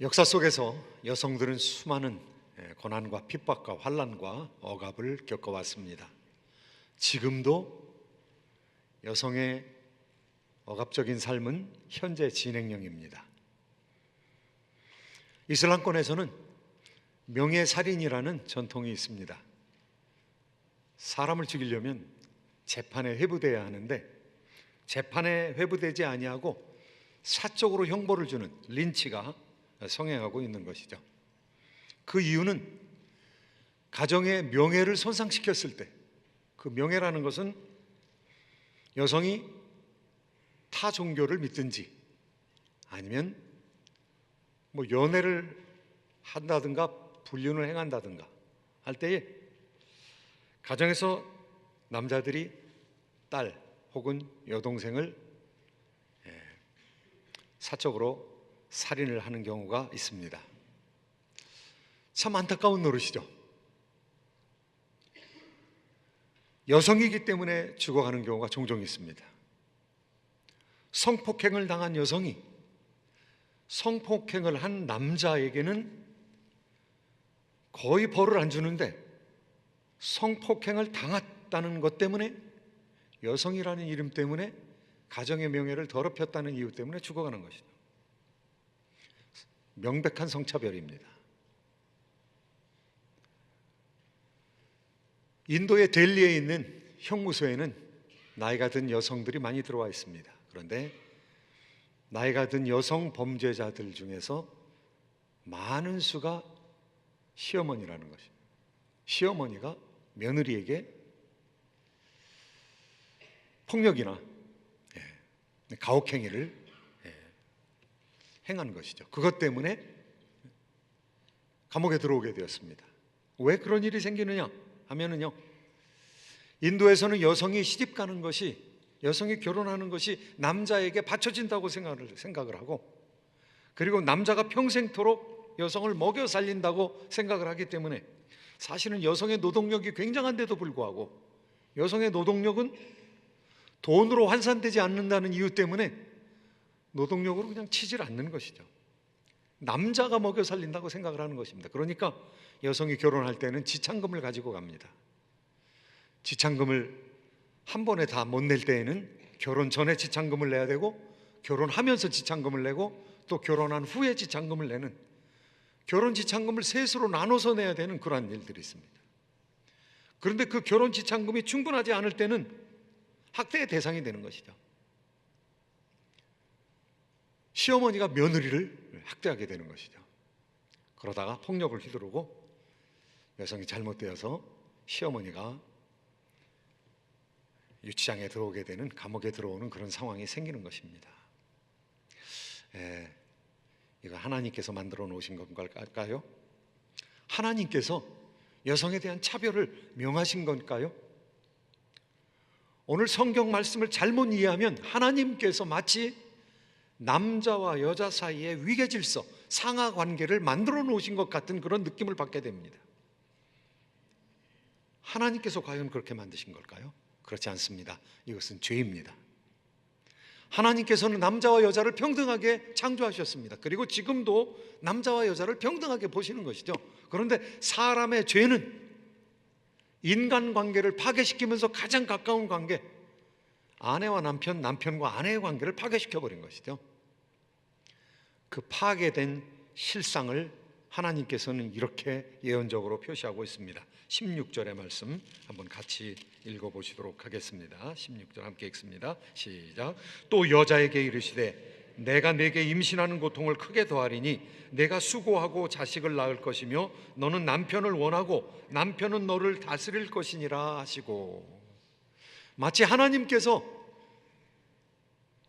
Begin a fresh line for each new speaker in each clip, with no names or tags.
역사 속에서 여성들은 수많은 고난과 핍박과 환난과 억압을 겪어왔습니다. 지금도 여성의 억압적인 삶은 현재 진행형입니다. 이슬람권에서는 명예살인이라는 전통이 있습니다. 사람을 죽이려면 재판에 회부돼야 하는데 재판에 회부되지 아니하고 사적으로 형벌을 주는 린치가 성행하고 있는 것이죠. 그 이유는 가정의 명예를 손상시켰을 때, 그 명예라는 것은 여성이 타 종교를 믿든지 아니면 연애를 한다든가 불륜을 행한다든가 할 때에 가정에서 남자들이 딸 혹은 여동생을 사적으로 살인을 하는 경우가 있습니다. 참 안타까운 노릇이죠. 여성이기 때문에 죽어가는 경우가 종종 있습니다. 성폭행을 당한 여성이 성폭행을 한 남자에게는 거의 벌을 안 주는데 성폭행을 당했다는 것 때문에, 여성이라는 이름 때문에, 가정의 명예를 더럽혔다는 이유 때문에 죽어가는 것이죠. 명백한 성차별입니다. 인도의 델리에 있는 형무소에는 나이가 든 여성들이 많이 들어와 있습니다. 그런데 나이가 든 여성 범죄자들 중에서 많은 수가 시어머니라는 것입니다. 시어머니가 며느리에게 폭력이나 가혹행위를 행한 것이죠. 그것 때문에 감옥에 들어오게 되었습니다. 왜 그런 일이 생기느냐 하면은요, 인도에서는 여성이 시집 가는 것이, 여성이 결혼하는 것이 남자에게 바쳐진다고 생각을 하고, 그리고 남자가 평생토록 여성을 먹여 살린다고 생각을 하기 때문에 사실은 여성의 노동력이 굉장한데도 불구하고 여성의 노동력은 돈으로 환산되지 않는다는 이유 때문에 노동력으로 그냥 치질 않는 것이죠. 남자가 먹여 살린다고 생각을 하는 것입니다. 그러니까 여성이 결혼할 때는 지참금을 가지고 갑니다. 지참금을 한 번에 다 못 낼 때에는 결혼 전에 지참금을 내야 되고, 결혼하면서 지참금을 내고, 또 결혼한 후에 지참금을 내는, 결혼 지참금을 셋으로 나눠서 내야 되는 그러한 일들이 있습니다. 그런데 그 결혼 지참금이 충분하지 않을 때는 학대의 대상이 되는 것이죠. 시어머니가 며느리를 학대하게 되는 것이죠. 그러다가 폭력을 휘두르고 여성이 잘못되어서 시어머니가 유치장에 들어오게 되는, 감옥에 들어오는 그런 상황이 생기는 것입니다. 이거 하나님께서 만들어 놓으신 건가요? 하나님께서 여성에 대한 차별을 명하신 건가요? 오늘 성경 말씀을 잘못 이해하면 하나님께서 마치 남자와 여자 사이에 위계질서, 상하관계를 만들어 놓으신 것 같은 그런 느낌을 받게 됩니다. 하나님께서 과연 그렇게 만드신 걸까요? 그렇지 않습니다. 이것은 죄입니다. 하나님께서는 남자와 여자를 평등하게 창조하셨습니다. 그리고 지금도 남자와 여자를 평등하게 보시는 것이죠. 그런데 사람의 죄는 인간관계를 파괴시키면서 가장 가까운 관계, 아내와 남편, 남편과 아내의 관계를 파괴시켜버린 것이죠. 그 파괴된 실상을 하나님께서는 이렇게 예언적으로 표시하고 있습니다. 16절의 말씀 한번 같이 읽어보시도록 하겠습니다. 16절 함께 읽습니다. 시작. 또 여자에게 이르시되 내가 내게 임신하는 고통을 크게 더하리니 내가 수고하고 자식을 낳을 것이며 너는 남편을 원하고 남편은 너를 다스릴 것이니라 하시고, 마치 하나님께서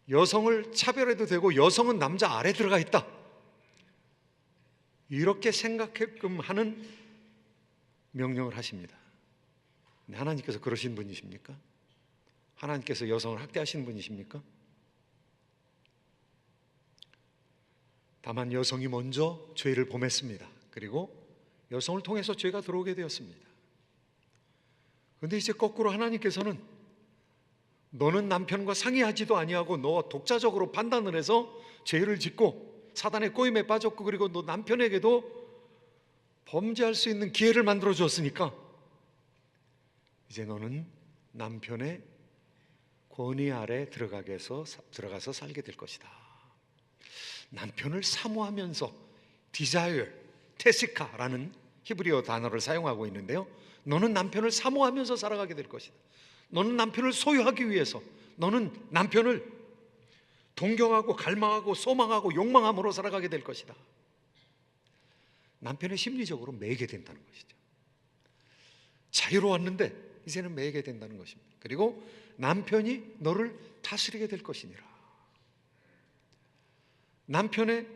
여성을 차별해도 되고 여성은 남자 아래 들어가 있다, 이렇게 생각하게끔 하는 명령을 하십니다. 하나님께서 그러신 분이십니까? 하나님께서 여성을 학대하시는 분이십니까? 다만 여성이 먼저 죄를 범했습니다. 그리고 여성을 통해서 죄가 들어오게 되었습니다. 그런데 이제 거꾸로 하나님께서는 너는 남편과 상의하지도 아니하고 너 독자적으로 판단을 해서 죄를 짓고 사단의 꼬임에 빠졌고, 그리고 너 남편에게도 범죄할 수 있는 기회를 만들어 주었으니까 이제 너는 남편의 권위 아래 들어가서 살게 될 것이다. 남편을 사모하면서 desire, 테시카라는 히브리어 단어를 사용하고 있는데요, 너는 남편을 사모하면서 살아가게 될 것이다. 너는 남편을 소유하기 위해서, 너는 남편을 동경하고 갈망하고 소망하고 욕망함으로 살아가게 될 것이다. 남편의 심리적으로 매이게 된다는 것이죠. 자유로웠는데 이제는 매이게 된다는 것입니다. 그리고 남편이 너를 다스리게 될 것이니라. 남편의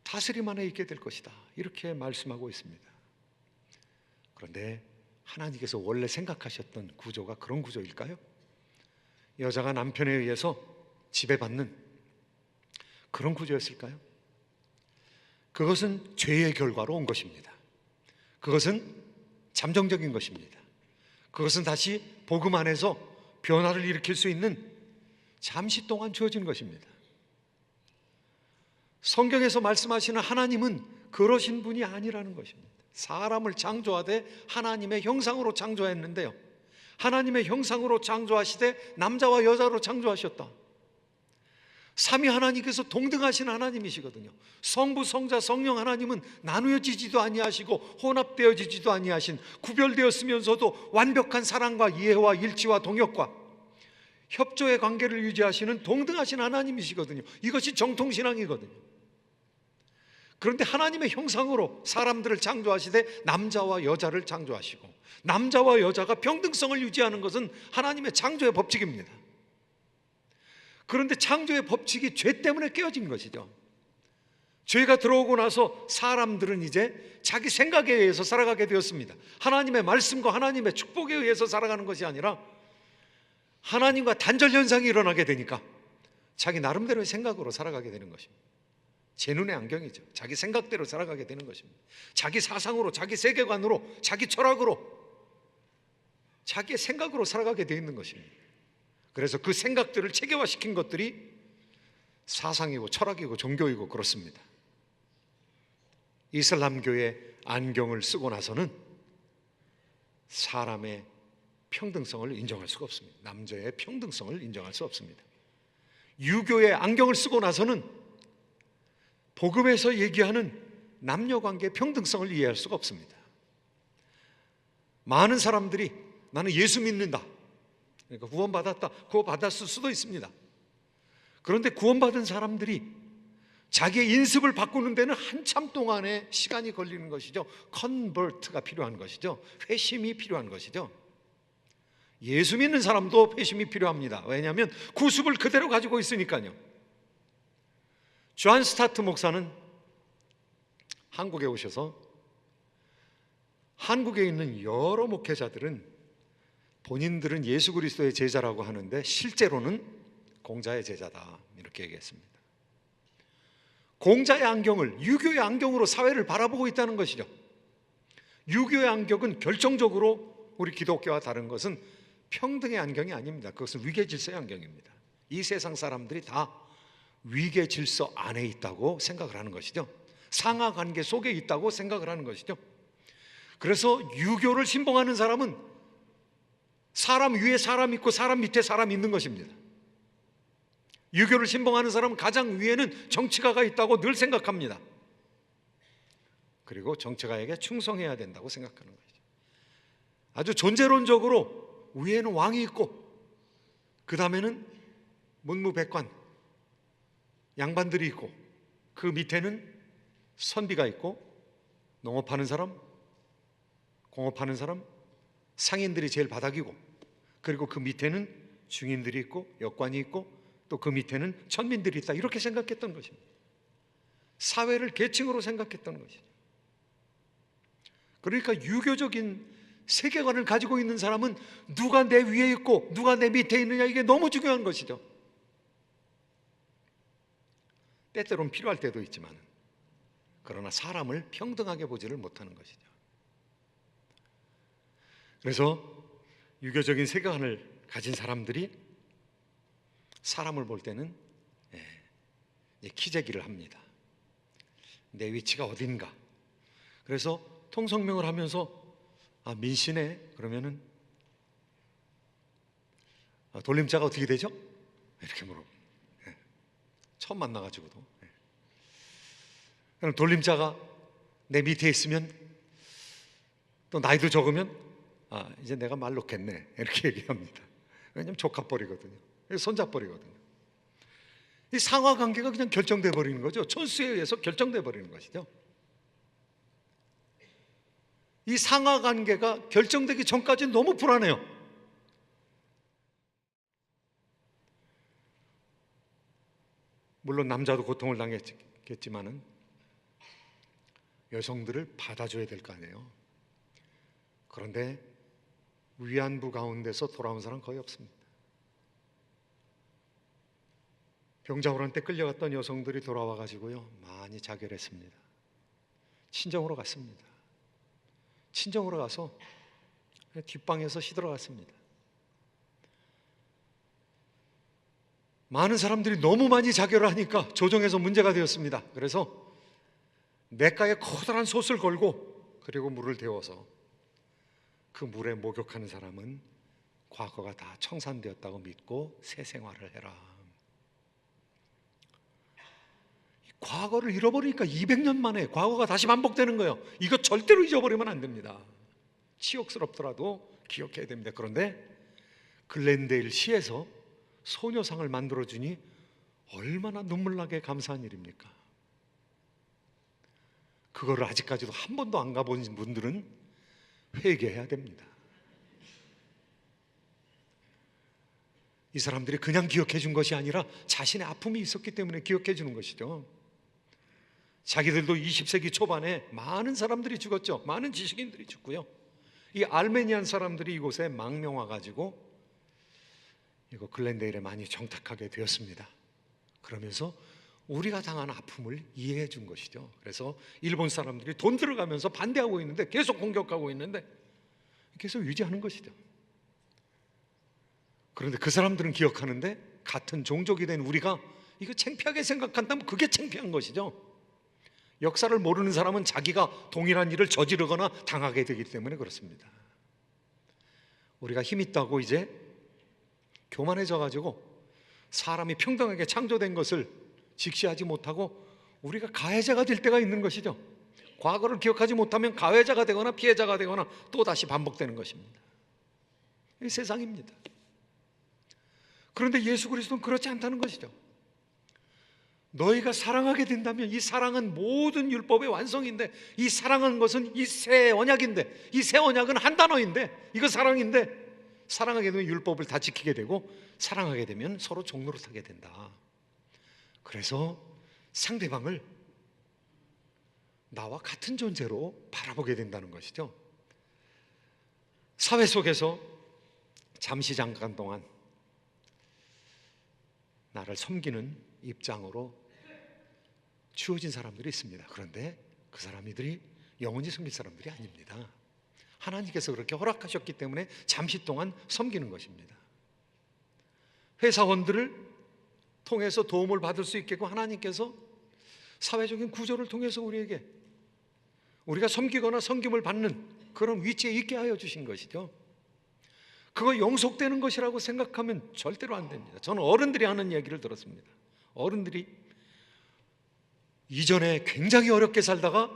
다스림 안에 있게 될 것이다, 이렇게 말씀하고 있습니다. 그런데 하나님께서 원래 생각하셨던 구조가 그런 구조일까요? 여자가 남편에 의해서 지배받는 그런 구조였을까요? 그것은 죄의 결과로 온 것입니다. 그것은 잠정적인 것입니다. 그것은 다시 복음 안에서 변화를 일으킬 수 있는 잠시 동안 주어진 것입니다. 성경에서 말씀하시는 하나님은 그러신 분이 아니라는 것입니다. 사람을 창조하되 하나님의 형상으로 창조했는데요, 하나님의 형상으로 창조하시되 남자와 여자로 창조하셨다. 삼위 하나님께서 동등하신 하나님이시거든요. 성부, 성자, 성령 하나님은 나누어지지도 아니하시고 혼합되어지지도 아니하신, 구별되었으면서도 완벽한 사랑과 이해와 일치와 동역과 협조의 관계를 유지하시는 동등하신 하나님이시거든요. 이것이 정통신앙이거든요. 그런데 하나님의 형상으로 사람들을 창조하시되 남자와 여자를 창조하시고, 남자와 여자가 평등성을 유지하는 것은 하나님의 창조의 법칙입니다. 그런데 창조의 법칙이 죄 때문에 깨어진 것이죠. 죄가 들어오고 나서 사람들은 이제 자기 생각에 의해서 살아가게 되었습니다. 하나님의 말씀과 하나님의 축복에 의해서 살아가는 것이 아니라 하나님과 단절 현상이 일어나게 되니까 자기 나름대로의 생각으로 살아가게 되는 것입니다. 제 눈의 안경이죠. 자기 생각대로 살아가게 되는 것입니다. 자기 사상으로, 자기 세계관으로, 자기 철학으로, 자기의 생각으로 살아가게 되어 있는 것입니다. 그래서 그 생각들을 체계화시킨 것들이 사상이고 철학이고 종교이고 그렇습니다. 이슬람교의 안경을 쓰고 나서는 사람의 평등성을 인정할 수가 없습니다. 남자의 평등성을 인정할 수 없습니다. 유교의 안경을 쓰고 나서는 복음에서 얘기하는 남녀관계의 평등성을 이해할 수가 없습니다. 많은 사람들이 나는 예수 믿는다, 그러니까 구원받았다, 구원받았을 수도 있습니다. 그런데 구원받은 사람들이 자기의 인습을 바꾸는 데는 한참 동안의 시간이 걸리는 것이죠. 컨버트가 필요한 것이죠. 회심이 필요한 것이죠. 예수 믿는 사람도 회심이 필요합니다. 왜냐하면 구습을 그대로 가지고 있으니까요. 존 스타트 목사는 한국에 오셔서 한국에 있는 여러 목회자들은 본인들은 예수 그리스도의 제자라고 하는데 실제로는 공자의 제자다, 이렇게 얘기했습니다. 공자의 안경을 유교의 안경으로 사회를 바라보고 있다는 것이죠. 유교의 안경은 결정적으로 우리 기독교와 다른 것은 평등의 안경이 아닙니다. 그것은 위계 질서의 안경입니다. 이 세상 사람들이 다 위계 질서 안에 있다고 생각을 하는 것이죠. 상하 관계 속에 있다고 생각을 하는 것이죠. 그래서 유교를 신봉하는 사람은 사람 위에 사람 있고 사람 밑에 사람 있는 것입니다. 유교를 신봉하는 사람은 가장 위에는 정치가가 있다고 늘 생각합니다. 그리고 정치가에게 충성해야 된다고 생각하는 것이죠. 아주 존재론적으로 위에는 왕이 있고 그 다음에는 문무백관, 양반들이 있고 그 밑에는 선비가 있고 농업하는 사람, 공업하는 사람, 상인들이 제일 바닥이고, 그리고 그 밑에는 중인들이 있고 역관이 있고 또 그 밑에는 천민들이 있다, 이렇게 생각했던 것입니다. 사회를 계층으로 생각했던 것이죠. 그러니까 유교적인 세계관을 가지고 있는 사람은 누가 내 위에 있고 누가 내 밑에 있느냐, 이게 너무 중요한 것이죠. 때때로는 필요할 때도 있지만 그러나 사람을 평등하게 보지를 못하는 것이죠. 그래서 유교적인 세계관을 가진 사람들이 사람을 볼 때는 키재기를 합니다. 내 위치가 어딘가. 그래서 통성명을 하면서 민씨네 그러면은 돌림자가 어떻게 되죠? 이렇게 물어요. 처음 만나가지고도. 그럼 돌림자가 내 밑에 있으면 또 나이도 적으면 이제 내가 말 놓겠네 이렇게 얘기합니다. 왜냐면 조카뻘이거든요. 손자뻘이거든요. 이 상하관계가 그냥 결정돼 버리는 거죠. 천수에 의해서 결정돼 버리는 것이죠. 이 상하관계가 결정되기 전까지는 너무 불안해요. 물론 남자도 고통을 당했겠지만은 여성들을 받아줘야 될 거 아니에요. 그런데 위안부 가운데서 돌아온 사람 거의 없습니다. 병자호란 때 끌려갔던 여성들이 돌아와 가지고요 많이 자결했습니다. 친정으로 갔습니다. 친정으로 가서 뒷방에서 시들어갔습니다. 많은 사람들이 너무 많이 자결을 하니까 조정에서 문제가 되었습니다. 그래서 냇가에 커다란 솥을 걸고 그리고 물을 데워서 그 물에 목욕하는 사람은 과거가 다 청산되었다고 믿고 새 생활을 해라. 과거를 잃어버리니까 200년 만에 과거가 다시 반복되는 거예요. 이거 절대로 잊어버리면 안 됩니다. 치욕스럽더라도 기억해야 됩니다. 그런데 글렌데일 시에서 소녀상을 만들어주니 얼마나 눈물나게 감사한 일입니까? 그거를 아직까지도 한 번도 안 가본 분들은 회개해야 됩니다. 이 사람들이 그냥 기억해 준 것이 아니라 자신의 아픔이 있었기 때문에 기억해 주는 것이죠. 자기들도 20세기 초반에 많은 사람들이 죽었죠. 많은 지식인들이 죽고요. 이 알메니안 사람들이 이곳에 망명 와가지고 이거 글렌데일에 많이 정착하게 되었습니다. 그러면서 우리가 당한 아픔을 이해해 준 것이죠. 그래서 일본 사람들이 돈 들어가면서 반대하고 있는데 계속 공격하고 있는데 계속 유지하는 것이죠. 그런데 그 사람들은 기억하는데 같은 종족이 된 우리가 이거 창피하게 생각한다면 그게 창피한 것이죠. 역사를 모르는 사람은 자기가 동일한 일을 저지르거나 당하게 되기 때문에 그렇습니다. 우리가 힘 있다고 이제 교만해져 가지고 사람이 평등하게 창조된 것을 직시하지 못하고 우리가 가해자가 될 때가 있는 것이죠. 과거를 기억하지 못하면 가해자가 되거나 피해자가 되거나 또다시 반복되는 것입니다. 이 세상입니다. 그런데 예수 그리스도는 그렇지 않다는 것이죠. 너희가 사랑하게 된다면 이 사랑은 모든 율법의 완성인데 이 사랑하는 것은 이 새 언약인데 이 새 언약은 한 단어인데 이거 사랑인데 사랑하게 되면 율법을 다 지키게 되고 사랑하게 되면 서로 종노릇하게 된다. 그래서 상대방을 나와 같은 존재로 바라보게 된다는 것이죠. 사회 속에서 잠시 잠깐 동안 나를 섬기는 입장으로 주어진 사람들이 있습니다. 그런데 그 사람들이 영원히 섬길 사람들이 아닙니다. 하나님께서 그렇게 허락하셨기 때문에 잠시 동안 섬기는 것입니다. 회사원들을 통해서 도움을 받을 수 있게끔 하나님께서 사회적인 구조를 통해서 우리가 섬기거나 섬김을 받는 그런 위치에 있게 하여 주신 것이죠. 그거 영속되는 것이라고 생각하면 절대로 안 됩니다. 저는 어른들이 하는 얘기를 들었습니다. 어른들이 이전에 굉장히 어렵게 살다가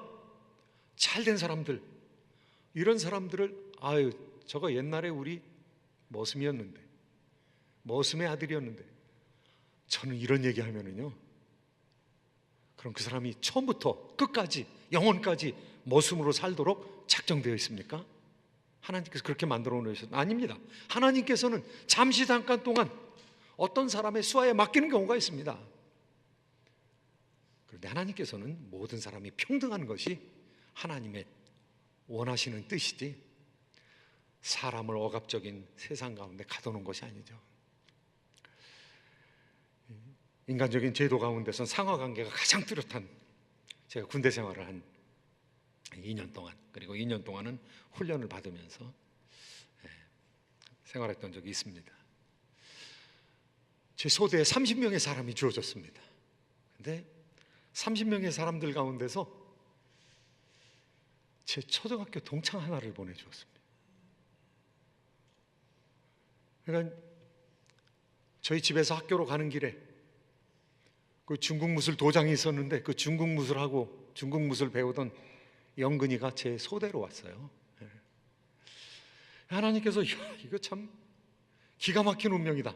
잘된 사람들, 이런 사람들을 저거 옛날에 우리 머슴이었는데, 머슴의 아들이었는데, 저는 이런 얘기하면은요, 그럼 그 사람이 처음부터 끝까지 영원까지 머슴으로 살도록 작정되어 있습니까? 하나님께서 그렇게 만들어 놓으셨나요? 아닙니다. 하나님께서는 잠시 잠깐 동안 어떤 사람의 수하에 맡기는 경우가 있습니다. 그런데 하나님께서는 모든 사람이 평등한 것이 하나님의 원하시는 뜻이지 사람을 억압적인 세상 가운데 가둬놓은 것이 아니죠. 인간적인 제도 가운데선 상하관계가 가장 뚜렷한, 제가 군대 생활을 한 2년 동안, 그리고 2년 동안은 훈련을 받으면서 생활했던 적이 있습니다. 제 소대에 30명의 사람이 주어졌습니다. 근데 30명의 사람들 가운데서 제 초등학교 동창 하나를 보내주었습니다. 그러니까 저희 집에서 학교로 가는 길에 그 중국 무술 도장이 있었는데 그 중국 무술하고 중국 무술 배우던 영근이가 제 소대로 왔어요. 하나님께서 이거 참 기가 막힌 운명이다.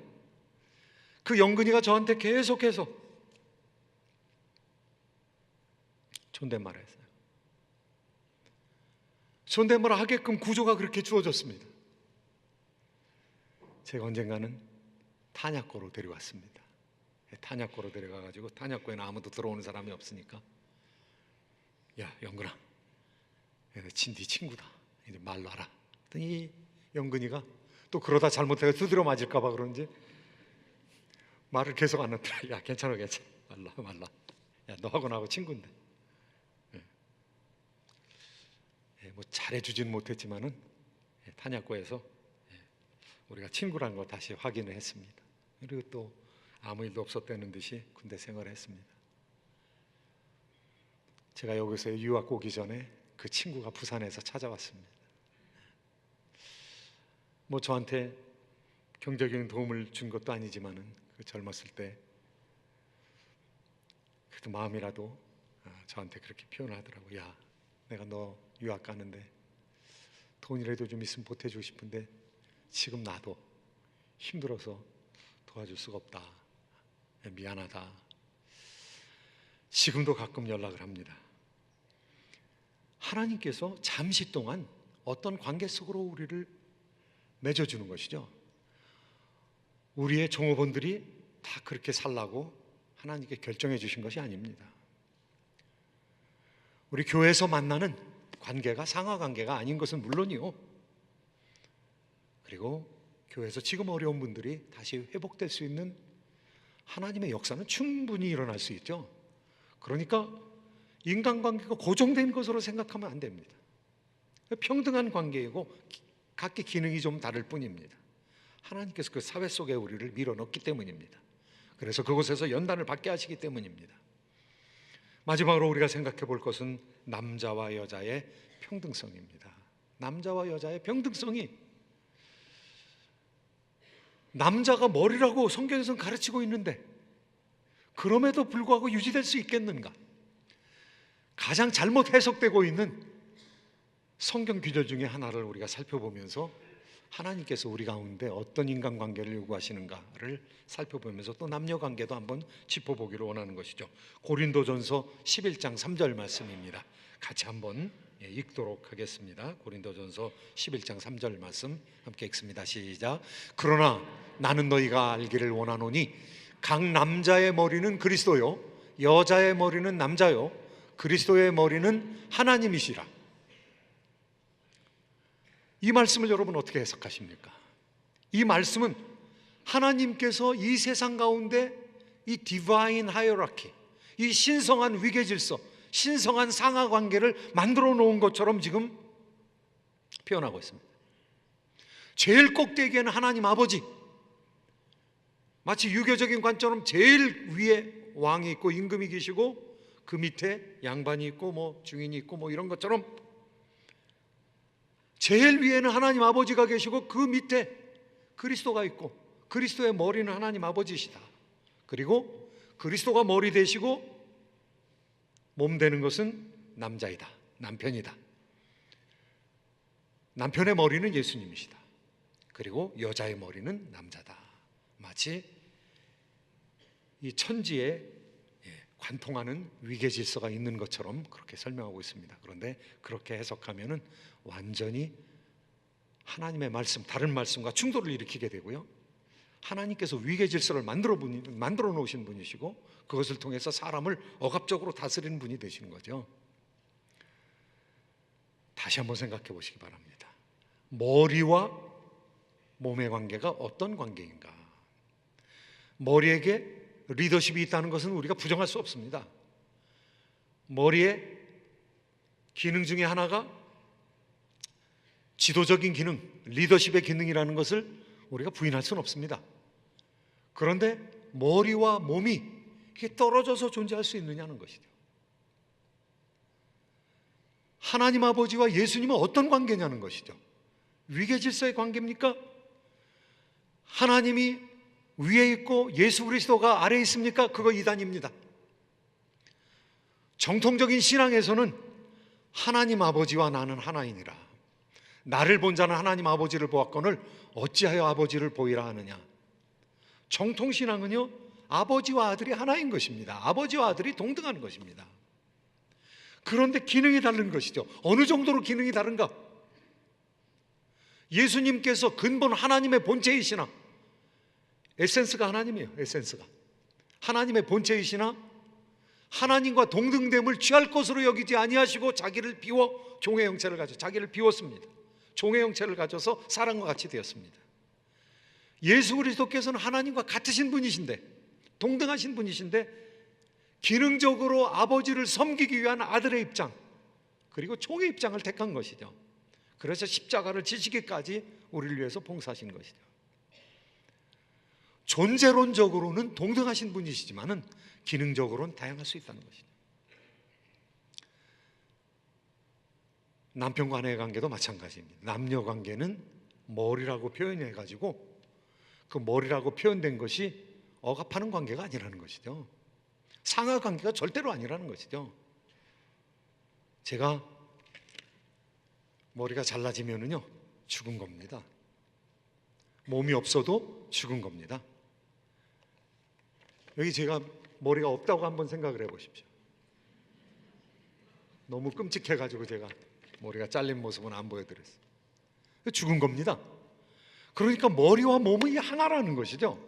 그 영근이가 저한테 계속해서 존댓말을 했어요. 존댓말을 하게끔 구조가 그렇게 주어졌습니다. 제가 언젠가는 탄약고로 데려왔습니다. 탄약고로 데려가가지고 탄약고에는 아무도 들어오는 사람이 없으니까 야 영근아, 네 친구다, 이제 말 놔라. 이 영근이가 또 그러다 잘못해서 두드려 맞을까 봐 그런지 말을 계속 안 하더라. 야 괜찮아 말라. 야 너하고 나하고 친구인데. 뭐 잘해주지는 못했지만은 탄약고에서 우리가 친구란 거 다시 확인을 했습니다. 그리고 또 아무 일도 없었다는 듯이 군대 생활을 했습니다. 제가 여기서 유학 오기 전에 그 친구가 부산에서 찾아왔습니다. 뭐 저한테 경제적인 도움을 준 것도 아니지만은 그 젊었을 때 그래도 마음이라도 저한테 그렇게 표현하더라고요. 야 내가 너 유학 가는데 돈이라도 좀 있으면 보태주고 싶은데 지금 나도 힘들어서 도와줄 수가 없다. 미안하다. 지금도 가끔 연락을 합니다. 하나님께서 잠시 동안 어떤 관계 속으로 우리를 맺어주는 것이죠. 우리의 종업원들이 다 그렇게 살라고 하나님께 결정해 주신 것이 아닙니다. 우리 교회에서 만나는 관계가 상하관계가 아닌 것은 물론이요, 그리고 교회에서 지금 어려운 분들이 다시 회복될 수 있는 하나님의 역사는 충분히 일어날 수 있죠. 그러니까 인간관계가 고정된 것으로 생각하면 안 됩니다. 평등한 관계이고 각기 기능이 좀 다를 뿐입니다. 하나님께서 그 사회 속에 우리를 밀어넣기 때문입니다. 그래서 그곳에서 연단을 받게 하시기 때문입니다. 마지막으로 우리가 생각해 볼 것은 남자와 여자의 평등성입니다. 남자와 여자의 평등성이, 남자가 머리라고 성경에서는 가르치고 있는데 그럼에도 불구하고 유지될 수 있겠는가? 가장 잘못 해석되고 있는 성경 규절 중에 하나를 우리가 살펴보면서 하나님께서 우리 가운데 어떤 인간관계를 요구하시는가를 살펴보면서 또 남녀관계도 한번 짚어보기를 원하는 것이죠. 고린도전서 11장 3절 말씀입니다. 같이 한번 읽도록 하겠습니다. 고린도전서 11장 3절 말씀 함께 읽습니다. 시작. 그러나 나는 너희가 알기를 원하노니 각 남자의 머리는 그리스도요 여자의 머리는 남자요 그리스도의 머리는 하나님이시라. 이 말씀을 여러분 어떻게 해석하십니까? 이 말씀은 하나님께서 이 세상 가운데 이 디바인 하이어라키, 이 신성한 위계질서, 신성한 상하관계를 만들어 놓은 것처럼 지금 표현하고 있습니다. 제일 꼭대기에는 하나님 아버지, 마치 유교적인 관점처럼 제일 위에 왕이 있고 임금이 계시고 그 밑에 양반이 있고 뭐 중인이 있고 뭐 이런 것처럼 제일 위에는 하나님 아버지가 계시고 그 밑에 그리스도가 있고 그리스도의 머리는 하나님 아버지시다. 그리고 그리스도가 머리 되시고 몸 되는 것은 남자이다, 남편이다. 남편의 머리는 예수님이시다. 그리고 여자의 머리는 남자다. 마치 이 천지에 관통하는 위계 질서가 있는 것처럼 그렇게 설명하고 있습니다. 그런데 그렇게 해석하면은 완전히 하나님의 말씀, 다른 말씀과 충돌을 일으키게 되고요, 하나님께서 위계 질서를 만들어 놓으신 분이시고 그것을 통해서 사람을 억압적으로 다스리는 분이 되시는 거죠. 다시 한번 생각해 보시기 바랍니다. 머리와 몸의 관계가 어떤 관계인가? 머리에게 리더십이 있다는 것은 우리가 부정할 수 없습니다. 머리의 기능 중에 하나가 지도적인 기능, 리더십의 기능이라는 것을 우리가 부인할 수는 없습니다. 그런데 머리와 몸이 이게 떨어져서 존재할 수 있느냐는 것이죠. 하나님 아버지와 예수님은 어떤 관계냐는 것이죠. 위계질서의 관계입니까? 하나님이 위에 있고 예수 그리스도가 아래에 있습니까? 그거 이단입니다. 정통적인 신앙에서는 하나님 아버지와 나는 하나이니라. 나를 본 자는 하나님 아버지를 보았거늘 어찌하여 아버지를 보이라 하느냐. 정통신앙은요, 아버지와 아들이 하나인 것입니다. 아버지와 아들이 동등한 것입니다. 그런데 기능이 다른 것이죠. 어느 정도로 기능이 다른가? 예수님께서 근본 하나님의 본체이시나, 에센스가 하나님이에요. 에센스가 하나님의 본체이시나 하나님과 동등됨을 취할 것으로 여기지 아니하시고 자기를 비워 종의 형체를 가져 자기를 비웠습니다. 종의 형체를 가져서 사람과 같이 되었습니다. 예수 그리스도께서는 하나님과 같으신 분이신데, 동등하신 분이신데, 기능적으로 아버지를 섬기기 위한 아들의 입장, 그리고 종의 입장을 택한 것이죠. 그래서 십자가를 지시기까지 우리를 위해서 봉사하신 것이죠. 존재론적으로는 동등하신 분이시지만은 기능적으로는 다양할 수 있다는 것이죠. 남편과 아내의 관계도 마찬가지입니다. 남녀 관계는 머리라고 표현해가지고 그 머리라고 표현된 것이 억압하는 관계가 아니라는 것이죠. 상하 관계가 절대로 아니라는 것이죠. 제가 머리가 잘라지면은요 죽은 겁니다. 몸이 없어도 죽은 겁니다. 여기 제가 머리가 없다고 한번 생각을 해보십시오. 너무 끔찍해가지고 제가 머리가 잘린 모습은 안 보여드렸어요. 죽은 겁니다. 그러니까 머리와 몸은 이게 하나라는 것이죠.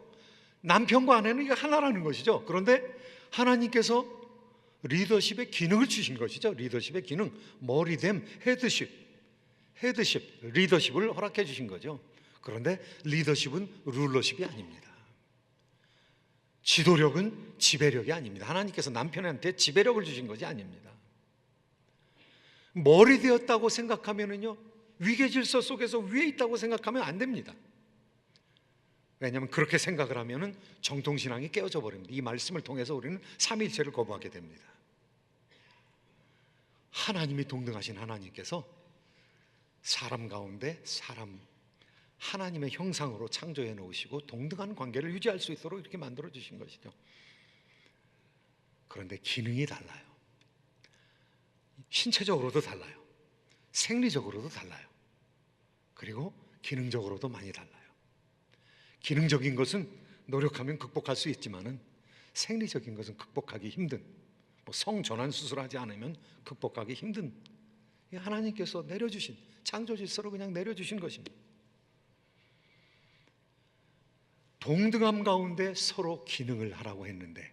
남편과 아내는 이게 하나라는 것이죠. 그런데 하나님께서 리더십의 기능을 주신 것이죠. 리더십의 기능, 머리됨, 헤드십, 리더십을 허락해 주신 거죠. 그런데 리더십은 룰러십이 아닙니다. 지도력은 지배력이 아닙니다. 하나님께서 남편한테 지배력을 주신 것이 아닙니다. 머리 되었다고 생각하면은요, 위계질서 속에서 위에 있다고 생각하면 안 됩니다. 왜냐하면 그렇게 생각을 하면은 정통신앙이 깨어져 버립니다. 이 말씀을 통해서 우리는 삼위일체를 거부하게 됩니다. 하나님이 동등하신 하나님께서 사람 가운데 사람, 하나님의 형상으로 창조해 놓으시고 동등한 관계를 유지할 수 있도록 이렇게 만들어 주신 것이죠. 그런데 기능이 달라요. 신체적으로도 달라요. 생리적으로도 달라요. 그리고 기능적으로도 많이 달라요. 기능적인 것은 노력하면 극복할 수 있지만은 생리적인 것은 극복하기 힘든, 성전환 수술하지 않으면 극복하기 힘든, 하나님께서 내려주신 창조 질서로 그냥 내려주신 것입니다. 동등함 가운데 서로 기능을 하라고 했는데,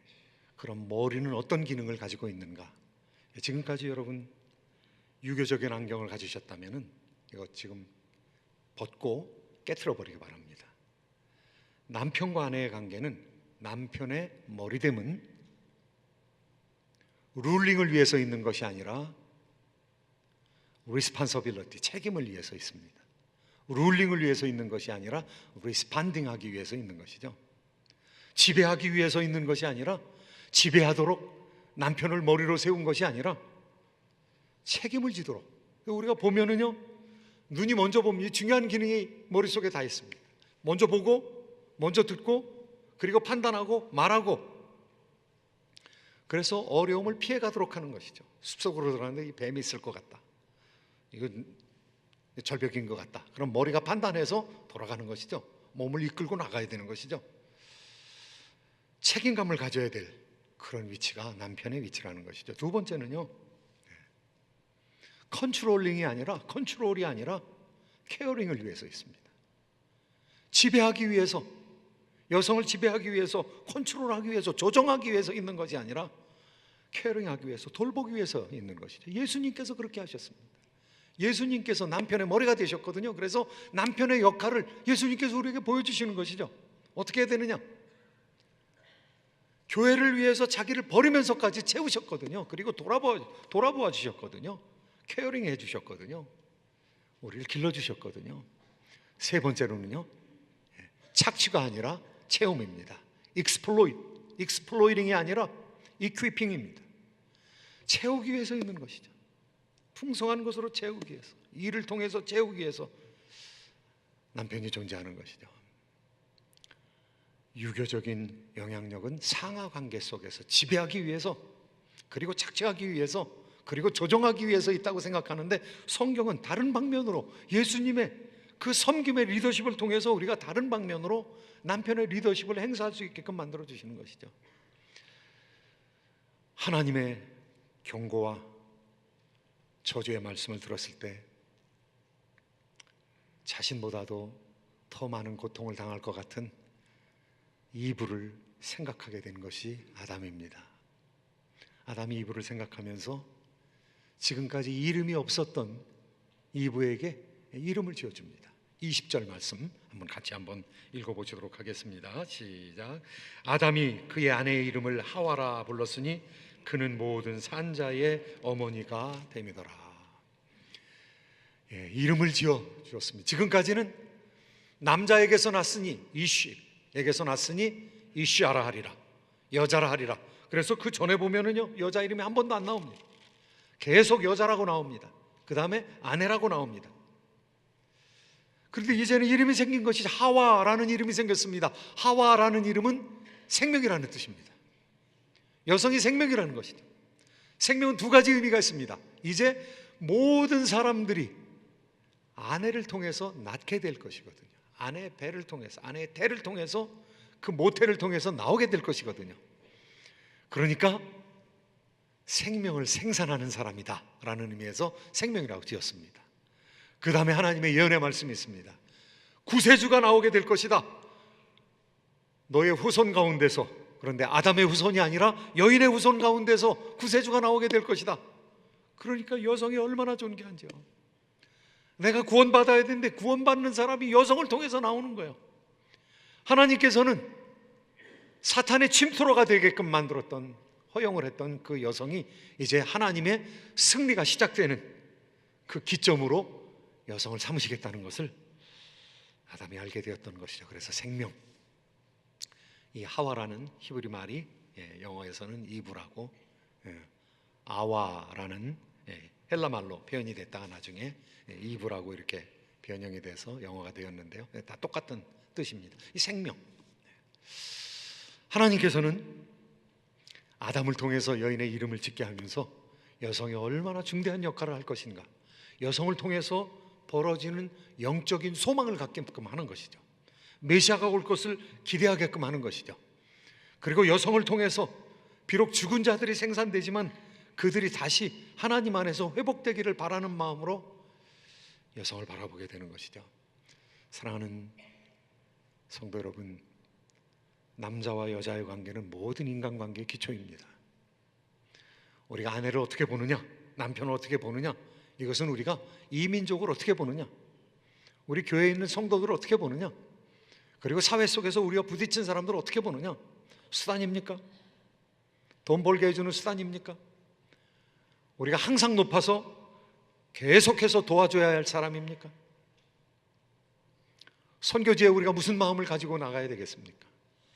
그럼 머리는 어떤 기능을 가지고 있는가? 지금까지 여러분 유교적인 안경을 가지셨다면은 이거 지금 벗고 깨트려 버리기 바랍니다. 남편과 아내의 관계는, 남편의 머리됨은 룰링을 위해서 있는 것이 아니라 responsibility, 책임을 위해서 있습니다. 룰링을 위해서 있는 것이 아니라 리스판딩하기 위해서 있는 것이죠. 지배하기 위해서 있는 것이 아니라, 지배하도록 남편을 머리로 세운 것이 아니라 책임을 지도록. 우리가 보면은요, 눈이 먼저 보면 이 중요한 기능이 머릿속에 다 있습니다. 먼저 보고, 먼저 듣고, 그리고 판단하고 말하고. 그래서 어려움을 피해가도록 하는 것이죠. 숲속으로 들어가는데 이 뱀이 있을 것 같다, 이건 절벽인 것 같다. 그럼 머리가 판단해서 돌아가는 것이죠. 몸을 이끌고 나가야 되는 것이죠. 책임감을 가져야 될 그런 위치가 남편의 위치라는 것이죠. 두 번째는요, 컨트롤이 아니라 케어링을 위해서 있습니다. 지배하기 위해서, 여성을 지배하기 위해서, 컨트롤하기 위해서, 조정하기 위해서 있는 것이 아니라 케어링하기 위해서, 돌보기 위해서 있는 것이죠. 예수님께서 그렇게 하셨습니다. 예수님께서 남편의 머리가 되셨거든요. 그래서 남편의 역할을 예수님께서 우리에게 보여주시는 것이죠. 어떻게 해야 되느냐? 교회를 위해서 자기를 버리면서까지 채우셨거든요. 그리고 돌아보아 주셨거든요. 케어링 해주셨거든요. 우리를 길러주셨거든요. 세 번째로는요, 착취가 아니라 체험입니다. 익스플로이팅이 아니라 이퀴핑입니다. 채우기 위해서 있는 것이죠. 풍성한 것으로 채우기 위해서, 일을 통해서 채우기 위해서 남편이 존재하는 것이죠. 유교적인 영향력은 상하 관계 속에서 지배하기 위해서, 그리고 착취하기 위해서, 그리고 조종하기 위해서 있다고 생각하는데, 성경은 다른 방면으로 예수님의 그 섬김의 리더십을 통해서 우리가 다른 방면으로 남편의 리더십을 행사할 수 있게끔 만들어 주시는 것이죠. 하나님의 경고와 저주의 말씀을 들었을 때 자신보다도 더 많은 고통을 당할 것 같은 이브를 생각하게 된 것이 아담입니다. 아담이 이브를 생각하면서 지금까지 이름이 없었던 이브에게 이름을 지어줍니다. 20절 말씀 같이 한번 읽어보시도록 하겠습니다. 시작. 아담이 그의 아내의 이름을 하와라 불렀으니 그는 모든 산자의 어머니가 됨이더라. 이름을 지어 주었습니다. 지금까지는 남자에게서 났으니 이쉬에게서 났으니 이쉬아라 하리라, 여자라 하리라. 그래서 그 전에 보면은요, 여자 이름이 한 번도 안 나옵니다. 계속 여자라고 나옵니다. 그 다음에 아내라고 나옵니다. 그런데 이제는 이름이 생긴 것이 하와라는 이름이 생겼습니다. 하와라는 이름은 생명이라는 뜻입니다. 여성이 생명이라는 것이죠. 생명은 두 가지 의미가 있습니다. 이제 모든 사람들이 아내를 통해서 낳게 될 것이거든요. 아내의 배를 통해서, 아내의 태를 통해서, 그 모태를 통해서 나오게 될 것이거든요. 그러니까 생명을 생산하는 사람이다 라는 의미에서 생명이라고 지었습니다. 그 다음에 하나님의 예언의 말씀이 있습니다. 구세주가 나오게 될 것이다. 너의 후손 가운데서, 그런데 아담의 후손이 아니라 여인의 후손 가운데서 구세주가 나오게 될 것이다. 그러니까 여성이 얼마나 존귀한지요. 내가 구원받아야 되는데 구원받는 사람이 여성을 통해서 나오는 거예요. 하나님께서는 사탄의 침투로가 되게끔 만들었던, 허용을 했던 그 여성이 이제 하나님의 승리가 시작되는 그 기점으로 여성을 삼으시겠다는 것을 아담이 알게 되었던 것이죠. 그래서 생명, 이 하와라는 히브리 말이 영어에서는 이브라고, 아와라는 헬라 말로 표현이 됐다가 나중에 이브라고 이렇게 변형이 돼서 영어가 되었는데요. 다 똑같은 뜻입니다. 이 생명. 하나님께서는 아담을 통해서 여인의 이름을 짓게 하면서 여성이 얼마나 중대한 역할을 할 것인가, 여성을 통해서 벌어지는 영적인 소망을 갖게끔 하는 것이죠. 메시아가 올 것을 기대하게끔 하는 것이죠. 그리고 여성을 통해서 비록 죽은 자들이 생산되지만 그들이 다시 하나님 안에서 회복되기를 바라는 마음으로 여성을 바라보게 되는 것이죠. 사랑하는 성도 여러분, 남자와 여자의 관계는 모든 인간관계의 기초입니다. 우리가 아내를 어떻게 보느냐, 남편을 어떻게 보느냐, 이것은 우리가 이민족을 어떻게 보느냐, 우리 교회에 있는 성도들을 어떻게 보느냐, 그리고 사회 속에서 우리가 부딪힌 사람들을 어떻게 보느냐, 수단입니까? 돈 벌게 해주는 수단입니까? 우리가 항상 높아서 계속해서 도와줘야 할 사람입니까? 선교지에 우리가 무슨 마음을 가지고 나가야 되겠습니까?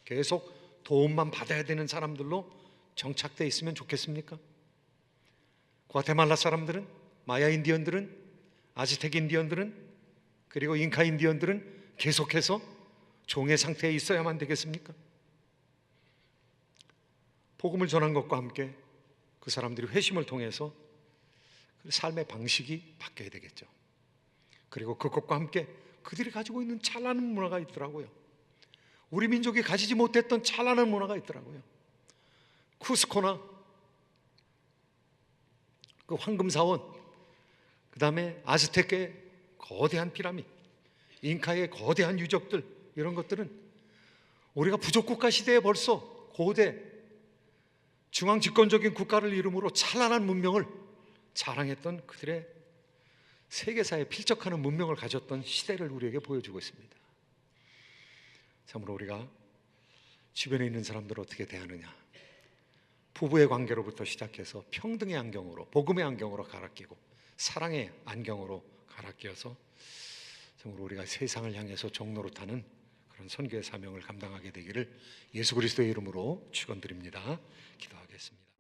계속 도움만 받아야 되는 사람들로 정착되어 있으면 좋겠습니까? 과테말라 사람들은, 마야 인디언들은, 아즈텍 인디언들은, 그리고 잉카 인디언들은 계속해서 종의 상태에 있어야만 되겠습니까? 복음을 전한 것과 함께 그 사람들이 회심을 통해서 그 삶의 방식이 바뀌어야 되겠죠. 그리고 그것과 함께 그들이 가지고 있는 찬란한 문화가 있더라고요. 우리 민족이 가지지 못했던 찬란한 문화가 있더라고요. 쿠스코나 그 황금사원, 그 다음에 아즈텍의 거대한 피라미드, 잉카의 거대한 유적들, 이런 것들은 우리가 부족국가 시대에 벌써 고대 중앙 집권적인 국가를 이름으로 찬란한 문명을 자랑했던 그들의 세계사에 필적하는 문명을 가졌던 시대를 우리에게 보여주고 있습니다. 참으로 우리가 주변에 있는 사람들을 어떻게 대하느냐, 부부의 관계로부터 시작해서 평등의 안경으로, 복음의 안경으로 갈아 끼고 사랑의 안경으로 갈아 끼어서 참으로 우리가 세상을 향해서 종로로 타는 그런 선교의 사명을 감당하게 되기를 예수 그리스도의 이름으로 축원드립니다. 기도하겠습니다.